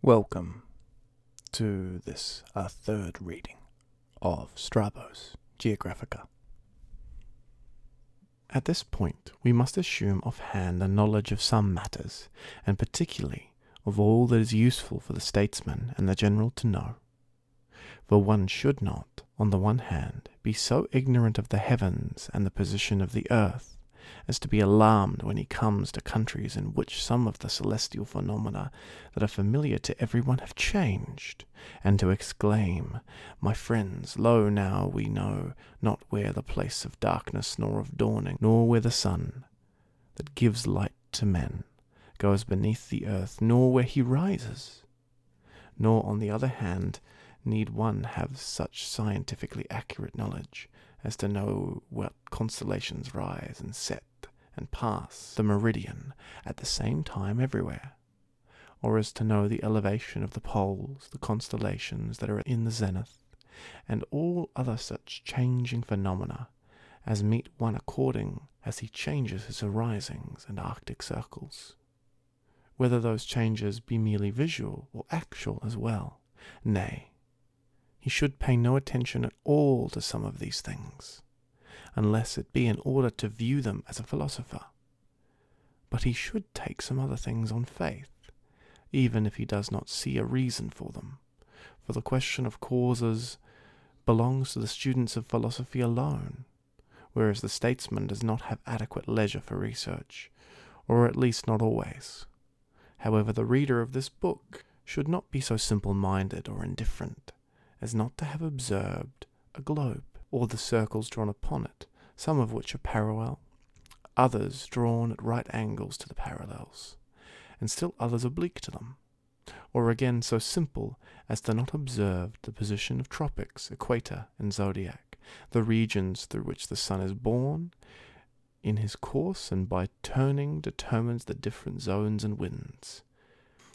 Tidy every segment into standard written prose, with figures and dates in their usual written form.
Welcome to this, our third reading of Strabo's Geographica. At this point, we must assume offhand a knowledge of some matters, and particularly of all that is useful for the statesman and the general to know. For one should not, on the one hand, be so ignorant of the heavens and the position of the earth as to be alarmed when he comes to countries in which some of the celestial phenomena that are familiar to everyone have changed, and to exclaim, "My friends, lo now we know not where the place of darkness nor of dawning, nor where the sun, that gives light to men, goes beneath the earth, nor where he rises." Nor, on the other hand, need one have such scientifically accurate knowledge as to know what constellations rise and set and pass the meridian at the same time everywhere, or as to know the elevation of the poles, the constellations that are in the zenith, and all other such changing phenomena as meet one according as he changes his horizons and arctic circles, whether those changes be merely visual or actual as well. Nay, he should pay no attention at all to some of these things, unless it be in order to view them as a philosopher. But he should take some other things on faith, even if he does not see a reason for them, for the question of causes belongs to the students of philosophy alone, whereas the statesman does not have adequate leisure for research, or at least not always. However, the reader of this book should not be so simple-minded or indifferent as not to have observed a globe, or the circles drawn upon it, some of which are parallel, others drawn at right angles to the parallels, and still others oblique to them, or again so simple as to not observe the position of tropics, equator, and zodiac, the regions through which the sun is born in his course, and by turning determines the different zones and winds.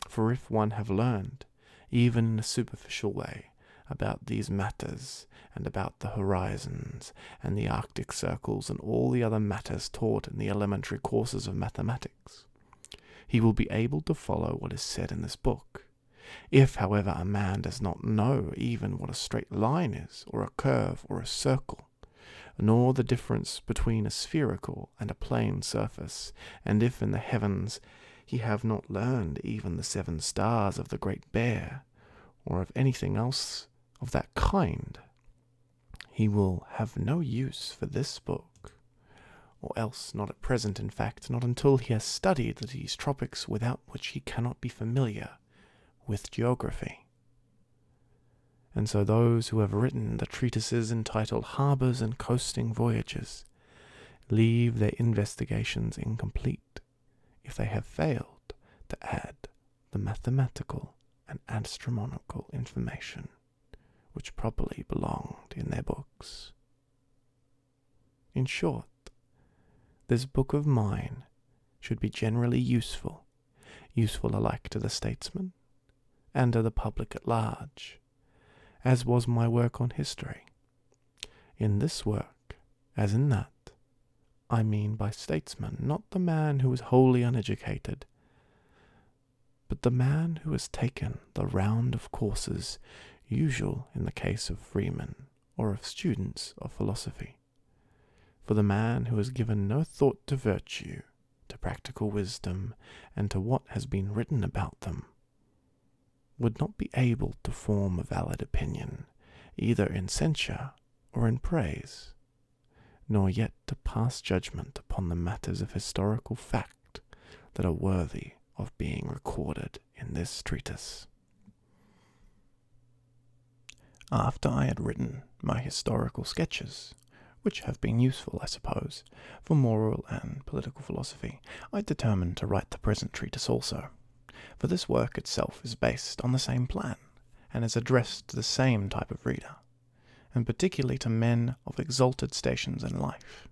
For if one have learned, even in a superficial way, about these matters, and about the horizons, and the arctic circles, and all the other matters taught in the elementary courses of mathematics, he will be able to follow what is said in this book. If, however, a man does not know even what a straight line is, or a curve, or a circle, nor the difference between a spherical and a plane surface, and if in the heavens he have not learned even the 7 stars of the Great Bear, or of anything else of that kind, he will have no use for this book, or else not at present, in fact, not until he has studied these tropics, without which he cannot be familiar with geography. And so those who have written the treatises entitled Harbours and Coasting Voyages leave their investigations incomplete if they have failed to add the mathematical and astronomical information which properly belonged in their books. In short, this book of mine should be generally useful alike to the statesman and to the public at large, as was my work on history. In this work, as in that, I mean by statesman not the man who is wholly uneducated, but the man who has taken the round of courses usual in the case of freemen or of students of philosophy. For the man who has given no thought to virtue, to practical wisdom, and to what has been written about them, would not be able to form a valid opinion, either in censure or in praise, nor yet to pass judgment upon the matters of historical fact that are worthy of being recorded in this treatise. After I had written my historical sketches, which have been useful, I suppose, for moral and political philosophy, I determined to write the present treatise also, for this work itself is based on the same plan, and is addressed to the same type of reader, and particularly to men of exalted stations in life.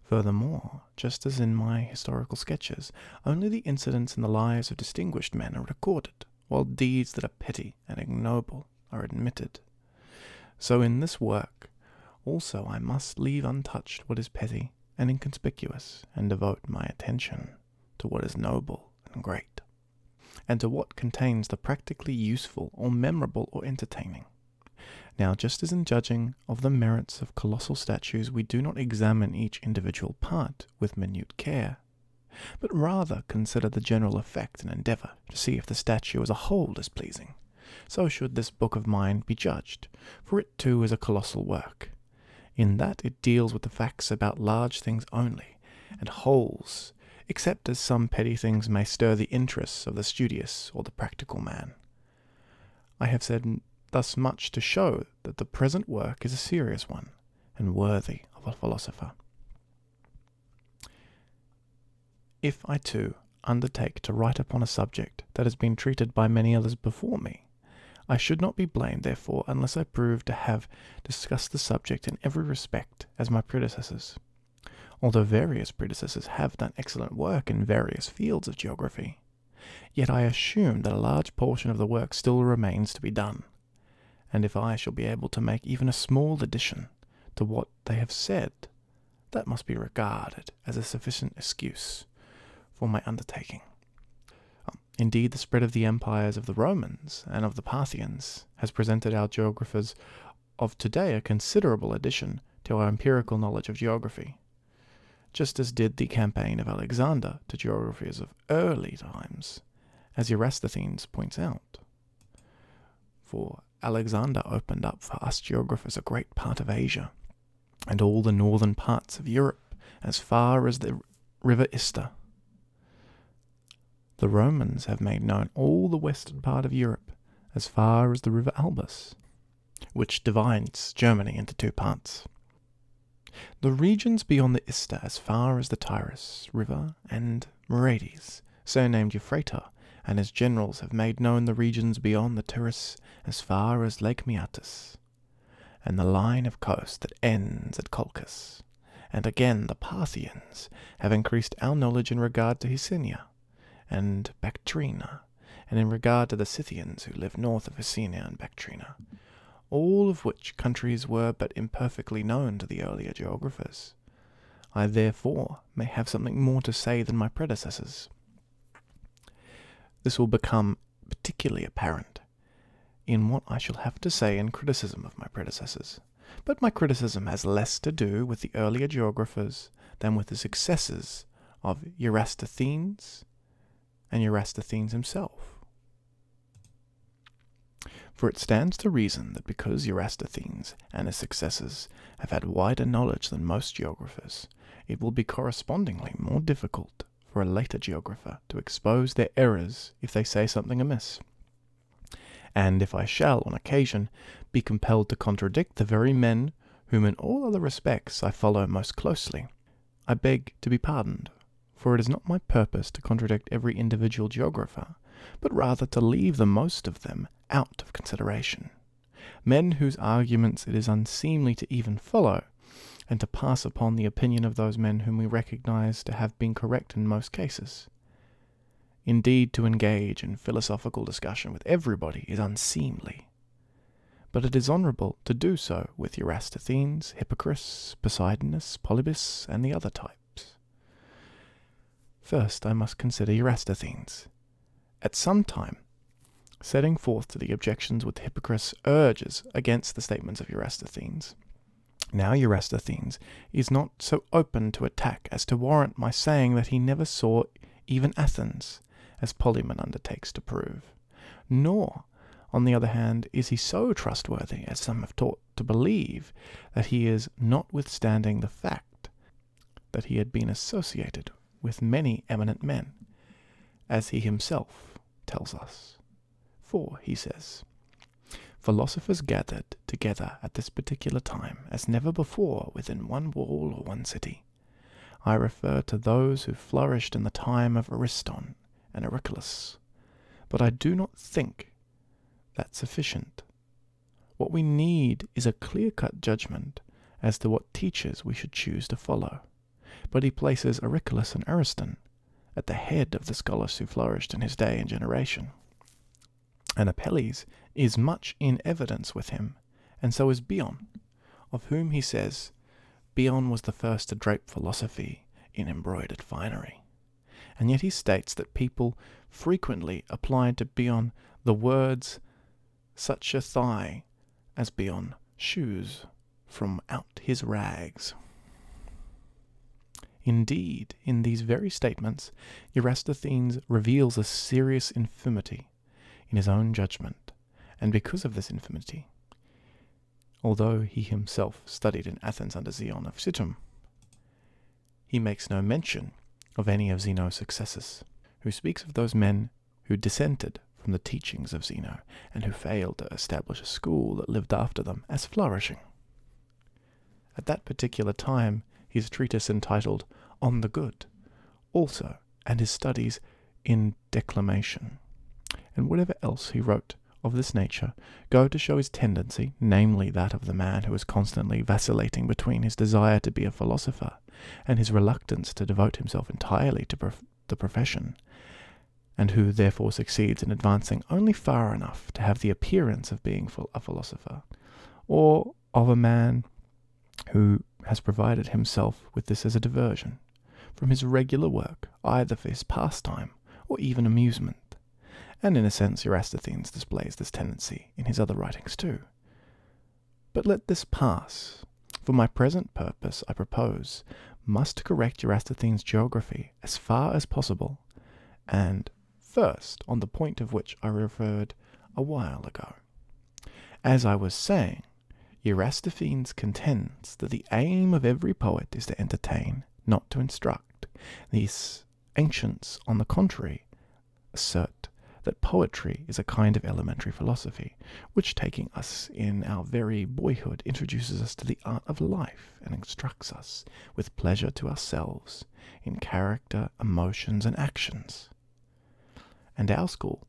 Furthermore, just as in my historical sketches, only the incidents in the lives of distinguished men are recorded, while deeds that are petty and ignoble are admitted. So in this work also I must leave untouched what is petty and inconspicuous, and devote my attention to what is noble and great. and to what contains the practically useful or memorable or entertaining. Now, just as in judging of the merits of colossal statues, we do not examine each individual part with minute care, but rather consider the general effect and endeavour to see if the statue as a whole is pleasing, so should this book of mine be judged, for it too is a colossal work, in that it deals with the facts about large things only, and wholes, except as some petty things may stir the interests of the studious or the practical man. I have said thus much to show that the present work is a serious one, and worthy of a philosopher. If I too undertake to write upon a subject that has been treated by many others before me, I should not be blamed therefore unless I prove to have discussed the subject in every respect as my predecessors. Although various predecessors have done excellent work in various fields of geography, yet I assume that a large portion of the work still remains to be done, and if I shall be able to make even a small addition to what they have said, that must be regarded as a sufficient excuse for my undertaking. Indeed, the spread of the empires of the Romans and of the Parthians has presented our geographers of today a considerable addition to our empirical knowledge of geography, just as did the campaign of Alexander to geographers of early times, as Eratosthenes points out. For Alexander opened up for us geographers a great part of Asia, and all the northern parts of Europe, as far as the river Ister. The Romans have made known all the western part of Europe, as far as the river Albus, which divides Germany into two parts. The regions beyond the Ister as far as the Tigris river and Morades, surnamed Euphrates, and his generals have made known the regions beyond the Tigris as far as Lake Maeotis, and the line of coast that ends at Colchis. And again the Parthians have increased our knowledge in regard to Hicinia and Bactrina, and in regard to the Scythians who live north of Hicinia and Bactrina, all of which countries were but imperfectly known to the earlier geographers. I therefore may have something more to say than my predecessors. This will become particularly apparent in what I shall have to say in criticism of my predecessors, but my criticism has less to do with the earlier geographers than with the successors of Eratosthenes and Eratosthenes himself. For it stands to reason that because Eratosthenes and his successors have had wider knowledge than most geographers, it will be correspondingly more difficult for a later geographer to expose their errors if they say something amiss. And if I shall, on occasion, be compelled to contradict the very men whom in all other respects I follow most closely, I beg to be pardoned, for it is not my purpose to contradict every individual geographer, but rather to leave the most of them out of consideration, men whose arguments it is unseemly to even follow, and to pass upon the opinion of those men whom we recognize to have been correct in most cases. Indeed, to engage in philosophical discussion with everybody is unseemly, but it is honourable to do so with Eratosthenes, Hippocrates, Poseidonus, Polybus, and the other types. First I must consider Eratosthenes. At some time, setting forth to the objections which Hippocrates urges against the statements of Eratosthenes. Now Eratosthenes is not so open to attack as to warrant my saying that he never saw even Athens, as Polemon undertakes to prove. Nor, on the other hand, is he so trustworthy, as some have taught to believe, that he is, notwithstanding the fact that he had been associated with many eminent men, as he himself tells us. For, he says, philosophers gathered together at this particular time, as never before, within one wall or one city. I refer to those who flourished in the time of Ariston and Euryclus, but I do not think that sufficient. What we need is a clear-cut judgment as to what teachers we should choose to follow. But he places Euryclus and Ariston at the head of the scholars who flourished in his day and generation. And Apelles is much in evidence with him, and so is Bion, of whom he says, Bion was the first to drape philosophy in embroidered finery. and yet he states that people frequently applied to be on the words such a thigh as be on shoes from out his rags. Indeed, in these very statements, Eratosthenes reveals a serious infirmity in his own judgment, and because of this infirmity, although he himself studied in Athens under Xenon of Cittum, he makes no mention of any of Zeno's successors, who speaks of those men who dissented from the teachings of Zeno, and who failed to establish a school that lived after them as flourishing. At that particular time, his treatise entitled On the Good, also, and his studies in declamation, and whatever else he wrote of this nature, go to show his tendency, namely that of the man who is constantly vacillating between his desire to be a philosopher and his reluctance to devote himself entirely to the profession, and who therefore succeeds in advancing only far enough to have the appearance of being a philosopher, or of a man who has provided himself with this as a diversion from his regular work, either for his pastime or even amusement. And in a sense Eratosthenes displays this tendency in his other writings too. But let this pass. For my present purpose I propose must correct Eratosthenes' geography as far as possible, and first on the point of which I referred a while ago. As I was saying, Eratosthenes contends that the aim of every poet is to entertain, not to instruct. These ancients, on the contrary, assert that poetry is a kind of elementary philosophy, which, taking us in our very boyhood, introduces us to the art of life, and instructs us, with pleasure to ourselves, in character, emotions, and actions. And our school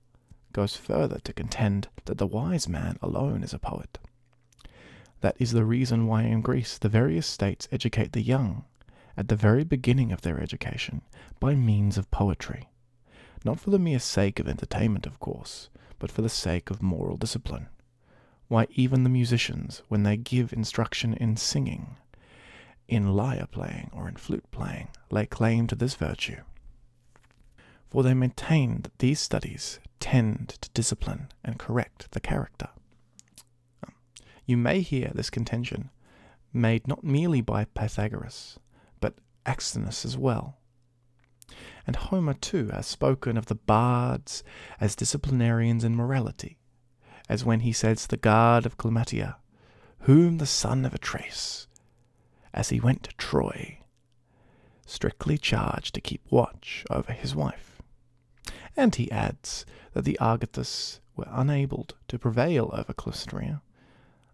goes further to contend that the wise man alone is a poet. That is the reason why in Greece the various states educate the young, at the very beginning of their education, by means of poetry. Not for the mere sake of entertainment, of course, but for the sake of moral discipline. Why, even the musicians, when they give instruction in singing, in lyre playing, or in flute playing, lay claim to this virtue. For they maintain that these studies tend to discipline and correct the character. You may hear this contention made not merely by Pythagoras, but Axenus as well. And Homer too has spoken of the bards as disciplinarians in morality, as when he says the guard of Clymatia, whom the son of Atreus, as he went to Troy, strictly charged to keep watch over his wife. And he adds that the Argothus were unable to prevail over Clysteria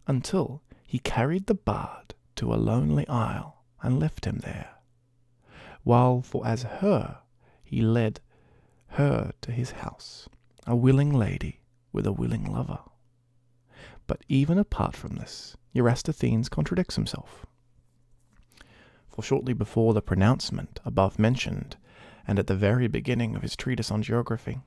until he carried the bard to a lonely isle and left him there, while for as her he led her to his house, a willing lady with a willing lover. But even apart from this, Eratosthenes contradicts himself. For shortly before the pronouncement above mentioned, and at the very beginning of his treatise on geography,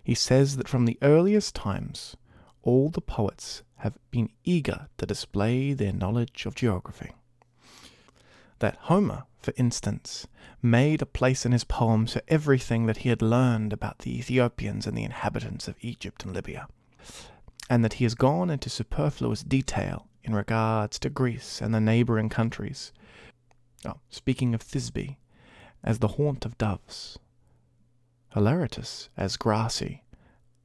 he says that from the earliest times all the poets have been eager to display their knowledge of geography. That Homer, for instance, made a place in his poems for everything that he had learned about the Ethiopians and the inhabitants of Egypt and Libya, and that he has gone into superfluous detail in regards to Greece and the neighbouring countries, speaking of Thisbe as the haunt of doves, Hilaritus as grassy,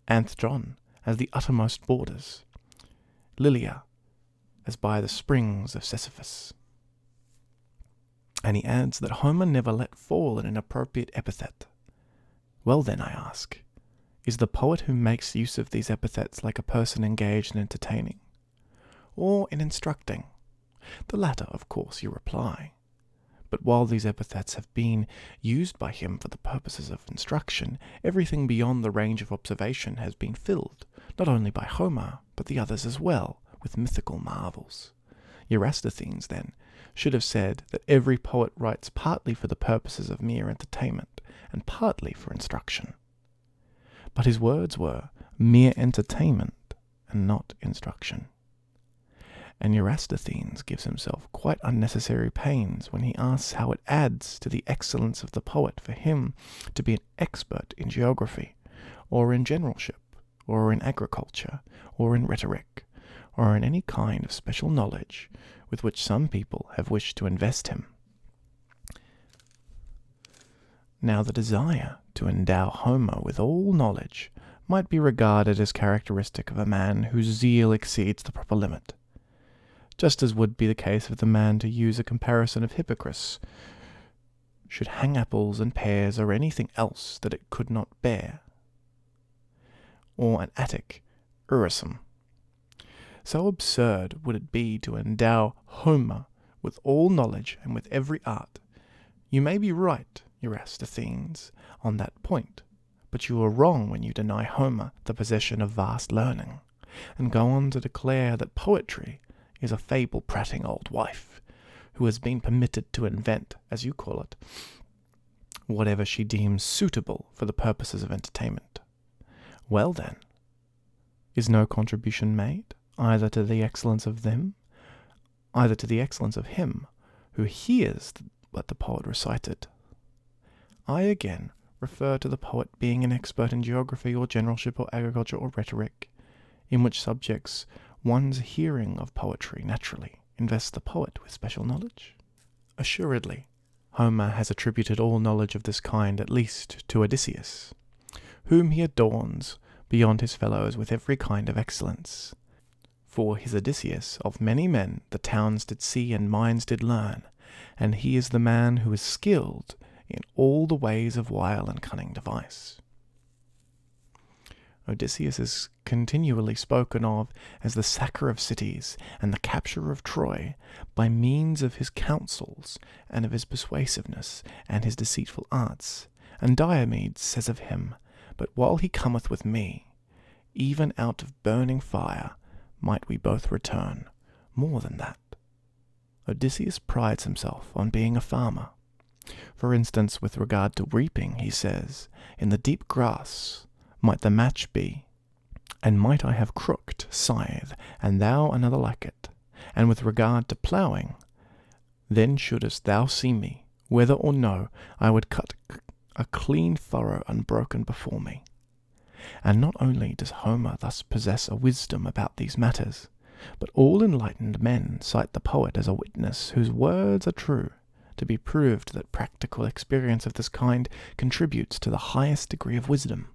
Anthedron as the uttermost borders, Lilia as by the springs of Sisyphus. And he adds that Homer never let fall an inappropriate epithet. Well then, I ask, is the poet who makes use of these epithets like a person engaged in entertaining, or in instructing? The latter, of course, you reply. But while these epithets have been used by him for the purposes of instruction, everything beyond the range of observation has been filled, not only by Homer, but the others as well, with mythical marvels. Eratosthenes, then, should have said that every poet writes partly for the purposes of mere entertainment, and partly for instruction. But his words were mere entertainment, and not instruction. And Eurysthenes gives himself quite unnecessary pains when he asks how it adds to the excellence of the poet for him to be an expert in geography, or in generalship, or in agriculture, or in rhetoric, or in any kind of special knowledge with which some people have wished to invest him. Now the desire to endow Homer with all knowledge might be regarded as characteristic of a man whose zeal exceeds the proper limit, just as would be the case of the man, to use a comparison of Hippocrates, should hang apples and pears or anything else that it could not bear, or an Attic Urusum. So absurd would it be to endow Homer with all knowledge and with every art. You may be right, Eurysthenes, on that point, but you are wrong when you deny Homer the possession of vast learning, and go on to declare that poetry is a fable-prating old wife, who has been permitted to invent, as you call it, whatever she deems suitable for the purposes of entertainment. Well then, is no contribution made, either to the excellence of him who hears what the poet recited? I again refer to the poet being an expert in geography or generalship or agriculture or rhetoric, in which subjects one's hearing of poetry naturally invests the poet with special knowledge. Assuredly, Homer has attributed all knowledge of this kind at least to Odysseus, whom he adorns beyond his fellows with every kind of excellence. For his Odysseus of many men the towns did see and minds did learn, and he is the man who is skilled in all the ways of wile and cunning device. Odysseus is continually spoken of as the sacker of cities and the capturer of Troy by means of his counsels and of his persuasiveness and his deceitful arts. And Diomedes says of him, "But while he cometh with me, even out of burning fire might we both return." More than that, Odysseus prides himself on being a farmer. For instance, with regard to reaping, he says, "In the deep grass might the match be, and might I have crooked scythe, and thou another like it. And with regard to ploughing, then shouldest thou see me, whether or no I would cut a clean furrow unbroken before me." And not only does Homer thus possess a wisdom about these matters, but all enlightened men cite the poet as a witness whose words are true, to be proved that practical experience of this kind contributes to the highest degree of wisdom.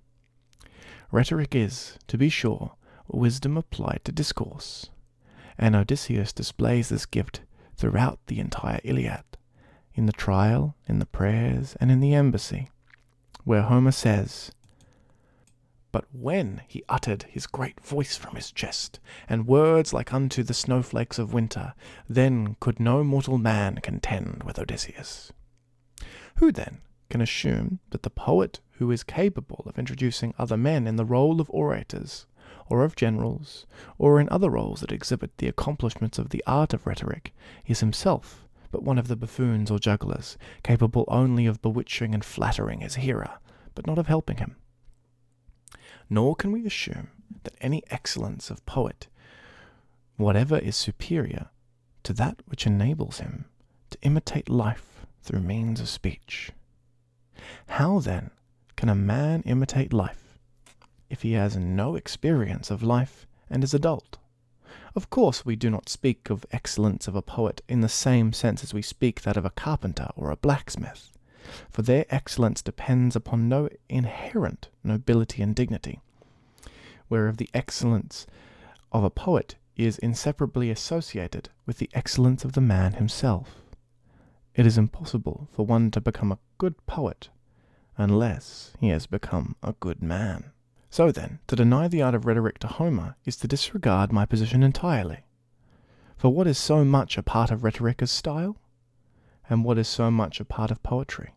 Rhetoric is, to be sure, wisdom applied to discourse, and Odysseus displays this gift throughout the entire Iliad, in the trial, in the prayers, and in the embassy, where Homer says, "But when he uttered his great voice from his chest, and words like unto the snowflakes of winter, then could no mortal man contend with Odysseus." Who then can assume that the poet who is capable of introducing other men in the role of orators, or of generals, or in other roles that exhibit the accomplishments of the art of rhetoric, is himself but one of the buffoons or jugglers, capable only of bewitching and flattering his hearer, but not of helping him? Nor can we assume that any excellence of poet whatever is superior to that which enables him to imitate life through means of speech. How, then, can a man imitate life if he has no experience of life and is adult? Of course, we do not speak of excellence of a poet in the same sense as we speak that of a carpenter or a blacksmith, for their excellence depends upon no inherent nobility and dignity, whereof the excellence of a poet is inseparably associated with the excellence of the man himself. It is impossible for one to become a good poet unless he has become a good man. So then, to deny the art of rhetoric to Homer is to disregard my position entirely. For what is so much a part of rhetoric as style? And what is so much a part of poetry?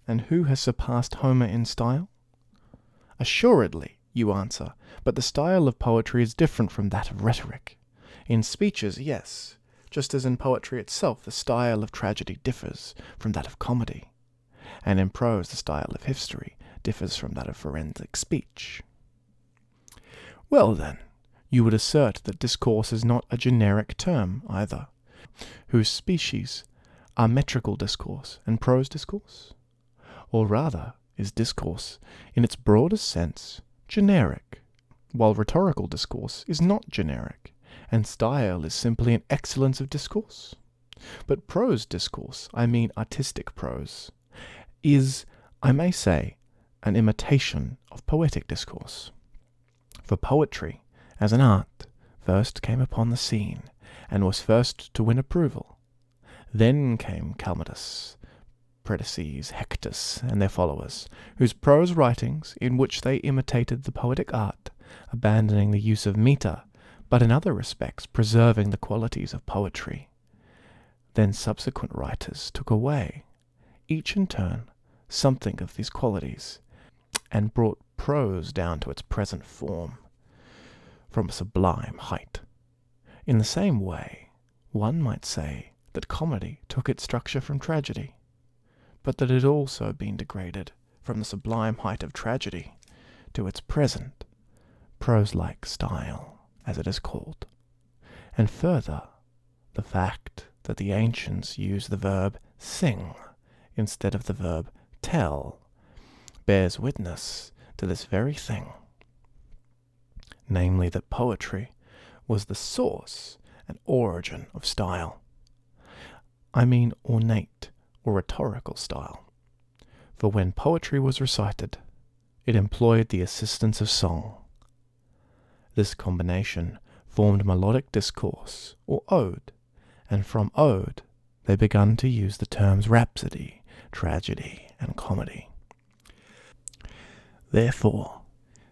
And who has surpassed Homer in style? Assuredly, you answer, but the style of poetry is different from that of rhetoric. In speeches, yes, just as in poetry itself the style of tragedy differs from that of comedy, and in prose the style of history differs from that of forensic speech. Well then, you would assert that discourse is not a generic term either, whose species are metrical discourse and prose discourse? Or rather, is discourse, in its broadest sense, generic, while rhetorical discourse is not generic, and style is simply an excellence of discourse? But prose discourse, I mean artistic prose, is, I may say, an imitation of poetic discourse. For poetry, as an art, first came upon the scene, and was first to win approval. Then came Commodus, Perdiccas, Hectus, and their followers, whose prose writings, in which they imitated the poetic art, abandoning the use of metre, but in other respects preserving the qualities of poetry. Then subsequent writers took away, each in turn, something of these qualities, and brought prose down to its present form, from a sublime height. In the same way, one might say that comedy took its structure from tragedy, but that it had also been degraded from the sublime height of tragedy to its present prose-like style, as it is called. And further, the fact that the ancients used the verb sing instead of the verb tell bears witness to this very thing, namely that poetry was the source and origin of style. I mean ornate or rhetorical style, for when poetry was recited, it employed the assistance of song. This combination formed melodic discourse, or ode, and from ode they began to use the terms rhapsody, tragedy, and comedy. Therefore,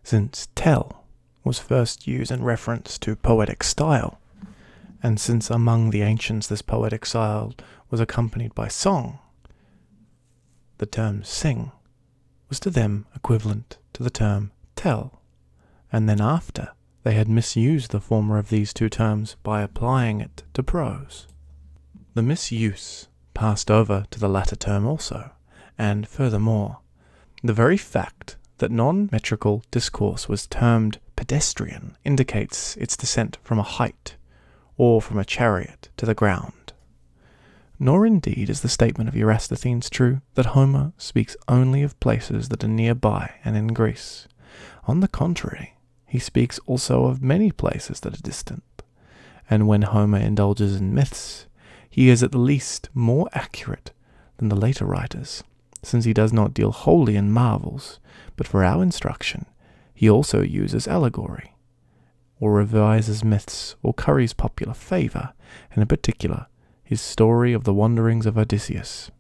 since tell was first used in reference to poetic style, and since among the ancients this poetic style was accompanied by song, the term sing was to them equivalent to the term tell, and then after they had misused the former of these two terms by applying it to prose, the misuse passed over to the latter term also, and furthermore, the very fact that non-metrical discourse was termed pedestrian indicates its descent from a height, or from a chariot to the ground. Nor indeed is the statement of Eratosthenes true that Homer speaks only of places that are nearby and in Greece. On the contrary, he speaks also of many places that are distant, and when Homer indulges in myths, he is at least more accurate than the later writers, since he does not deal wholly in marvels, but for our instruction he also uses allegory, or revises myths, or curries popular favour, and in particular his story of the wanderings of Odysseus.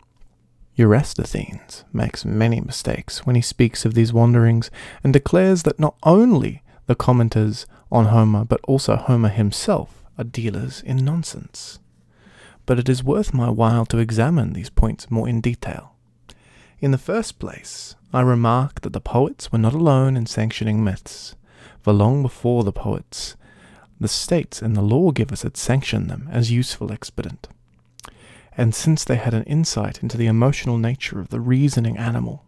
Eratosthenes makes many mistakes when he speaks of these wanderings, and declares that not only the commenters on Homer, but also Homer himself, are dealers in nonsense. But it is worth my while to examine these points more in detail. In the first place, I remark that the poets were not alone in sanctioning myths, for long before the poets, the states and the lawgivers had sanctioned them as useful expedient. And since they had an insight into the emotional nature of the reasoning animal,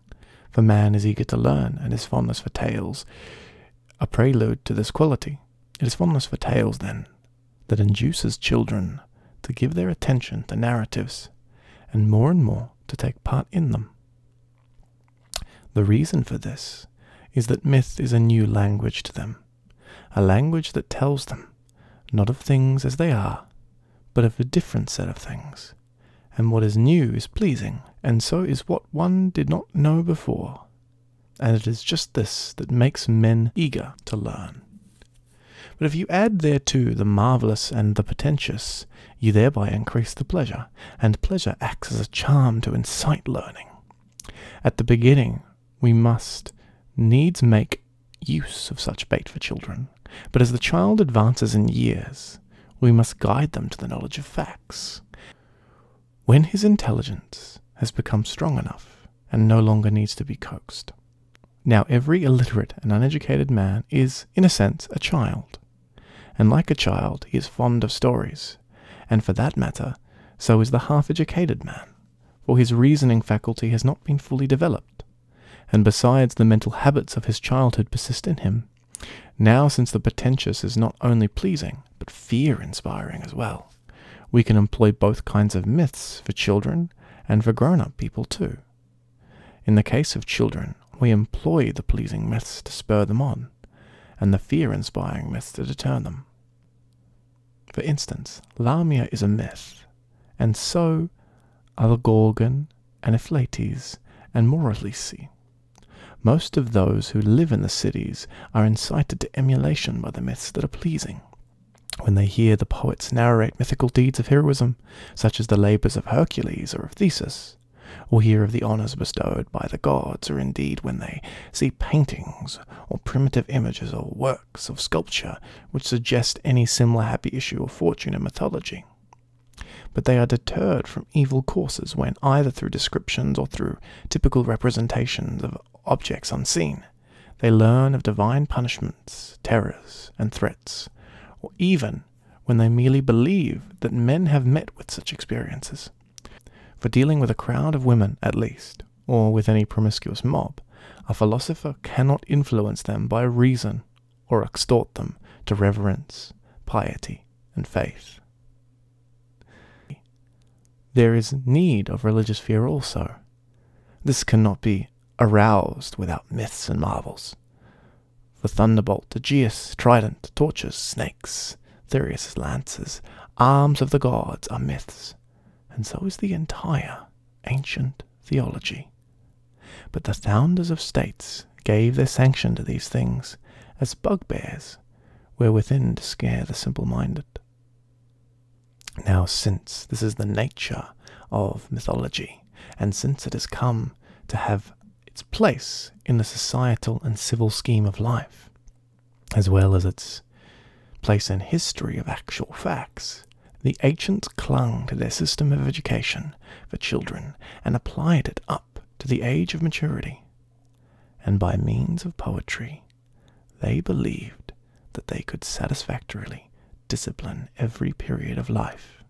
for man is eager to learn, and his fondness for tales a prelude to this quality, it is fondness for tales, then, that induces children to give their attention to narratives, and more to take part in them. The reason for this is that myth is a new language to them, a language that tells them, not of things as they are, but of a different set of things, and what is new is pleasing, and so is what one did not know before, and it is just this that makes men eager to learn. But if you add thereto the marvellous and the pretentious, you thereby increase the pleasure, and pleasure acts as a charm to incite learning. At the beginning, we must needs make use of such bait for children, but as the child advances in years, we must guide them to the knowledge of facts. When his intelligence has become strong enough, and no longer needs to be coaxed. Now every illiterate and uneducated man is, in a sense, a child, and like a child he is fond of stories, and for that matter, so is the half-educated man, for his reasoning faculty has not been fully developed, and besides the mental habits of his childhood persist in him, Now, since the pretentious is not only pleasing, but fear-inspiring as well, we can employ both kinds of myths for children and for grown-up people too. In the case of children, we employ the pleasing myths to spur them on, and the fear-inspiring myths to deter them. For instance, Lamia is a myth, and so are the Gorgon and Ephlates and Moralisi. Most of those who live in the cities are incited to emulation by the myths that are pleasing. When they hear the poets narrate mythical deeds of heroism, such as the labours of Hercules or of Theseus, or hear of the honours bestowed by the gods, or indeed when they see paintings or primitive images or works of sculpture which suggest any similar happy issue of fortune in mythology. But they are deterred from evil courses when, either through descriptions or through typical representations of objects unseen, they learn of divine punishments, terrors, and threats, or even when they merely believe that men have met with such experiences. For dealing with a crowd of women, at least, or with any promiscuous mob, a philosopher cannot influence them by reason or extort them to reverence, piety, and faith. There is need of religious fear also. This cannot be aroused without myths and marvels. For thunderbolt, Aegeus, trident, torches, snakes, Thereus' lances, arms of the gods are myths, and so is the entire ancient theology. But the founders of states gave their sanction to these things as bugbears wherewithin to scare the simple-minded. Now, since this is the nature of mythology, and since it has come to have its place in the societal and civil scheme of life, as well as its place in history of actual facts, the ancients clung to their system of education for children and applied it up to the age of maturity. And by means of poetry, they believed that they could satisfactorily discipline every period of life.